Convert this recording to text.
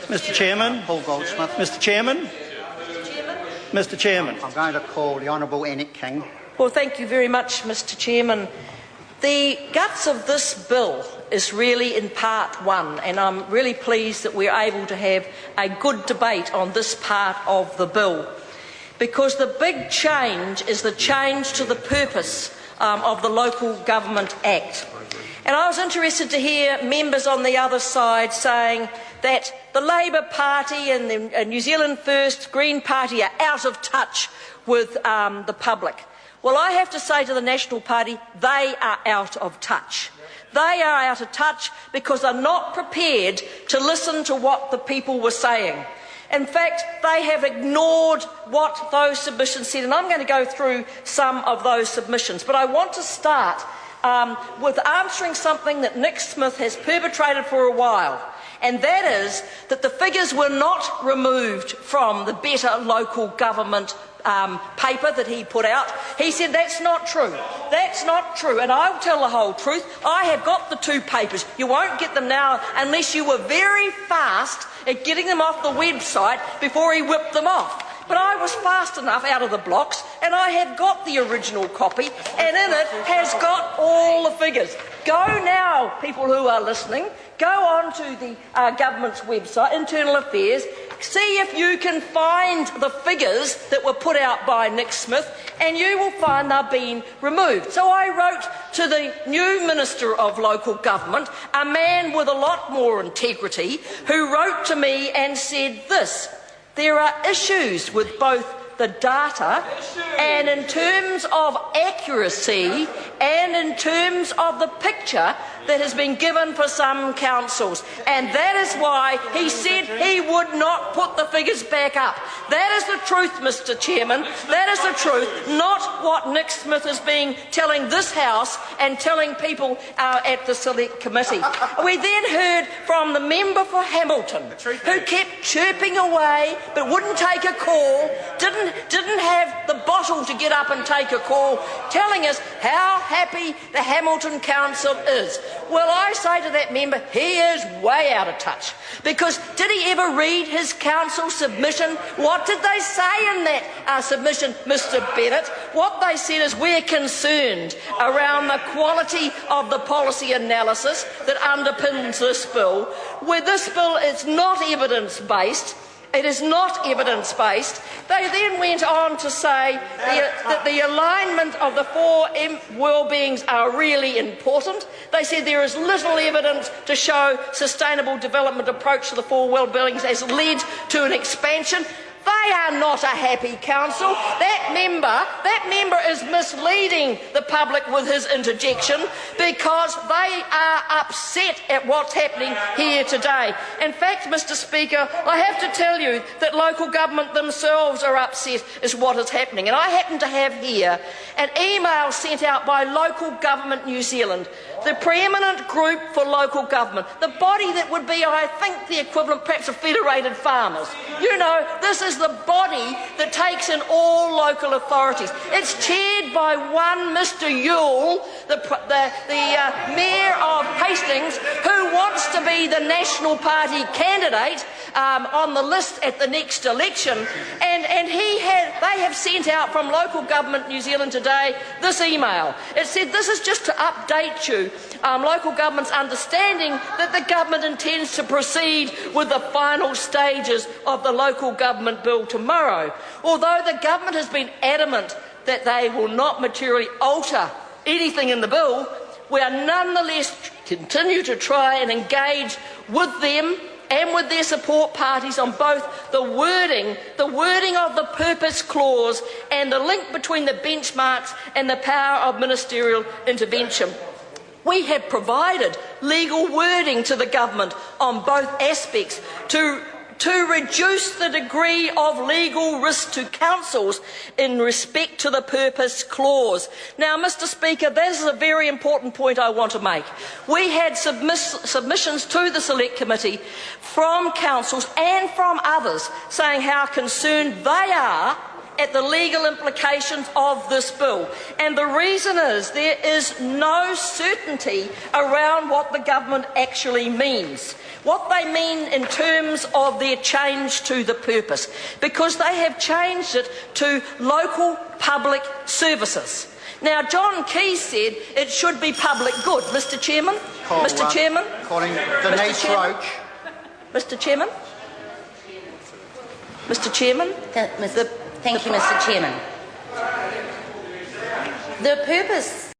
Mr. Chairman. Paul Goldsmith. Mr. Chairman. Mr. Chairman. I'm going to call the Honourable Enid King. Well, thank you very much, Mr. Chairman. The guts of this bill is really in part one, and I'm really pleased that we're able to have a good debate on this part of the bill, because the big change is the change to the purpose of the Local Government Act. And I was interested to hear members on the other side saying that the Labour Party and the New Zealand First Green Party are out of touch with the public. Well, I have to say to the National Party, they are out of touch. They are out of touch because they're not prepared to listen to what the people were saying. In fact, they have ignored what those submissions said, and I'm going to go through some of those submissions. But I want to start with answering something that Nick Smith has perpetrated for a while, and that is that the figures were not removed from the Better Local Government paper that he put out. He said that's not true. That's not true, and I'll tell the whole truth. I have got the two papers. You won't get them now unless you were very fast at getting them off the website before he whipped them off. But I was fast enough out of the blocks, and I have got the original copy, and in it has got all the figures. Go now, people who are listening, go on to the government's website, Internal Affairs, see if you can find the figures that were put out by Nick Smith, and you will find they've been removed. So I wrote to the new Minister of Local Government, a man with a lot more integrity, who wrote to me and said this: there are issues with both the data and in terms of accuracy and in terms of the picture that has been given for some councils. And that is why he said he would not put the figures back up. That is the truth, Mr. Chairman. That is the truth, not what Nick Smith has been telling this House and telling people at the Select Committee. We then heard from the member for Hamilton, who kept chirping away but wouldn't take a call, didn't have the bottle to get up and take a call, telling us how happy the Hamilton Council is. Well, I say to that member, he is way out of touch. Because did he ever read his council submission? What did they say in that submission, Mr. Bennett? What they said is we're concerned around the quality of the policy analysis that underpins this bill, where this bill is not evidence-based. It is not evidence-based. They then went on to say that the alignment of the four well-beings are really important. They said there is little evidence to show sustainable development approach to the four well-beings has led to an expansion. They are not a happy council. That member is misleading the public with his interjection because they are upset at what's happening here today. In fact, Mr. Speaker, I have to tell you that local government themselves are upset as what is happening. And I happen to have here an email sent out by Local Government New Zealand, the preeminent group for local government, the body that would be, I think, the equivalent perhaps of Federated Farmers. You know, this is the body that takes in all local authorities. It's chaired by one Mr. Yule, the Mayor of Hastings, who wants to be the National Party candidate on the list at the next election. And they have sent out from Local Government New Zealand today this email. It said, this is just to update you, local government's understanding that the government intends to proceed with the final stages of the local government bill tomorrow. Although the government has been adamant that they will not materially alter anything in the bill, we are nonetheless continue to try and engage with them and with their support parties on both the wording of the purpose clause and the link between the benchmarks and the power of ministerial intervention. We have provided legal wording to the government on both aspects to reduce the degree of legal risk to councils in respect to the purpose clause. Now, Mr. Speaker, this is a very important point I want to make. We had submissions to the Select Committee from councils and from others saying how concerned they are at the legal implications of this bill. And the reason is there is no certainty around what the government actually means, what they mean in terms of their change to the purpose, because they have changed it to local public services. Now, John Key said it should be public good. Mr Chairman? Mr Chairman? Calling Denise Roach. Mr Chairman? Mr Chairman? Thank you, Mr Chairman. The purpose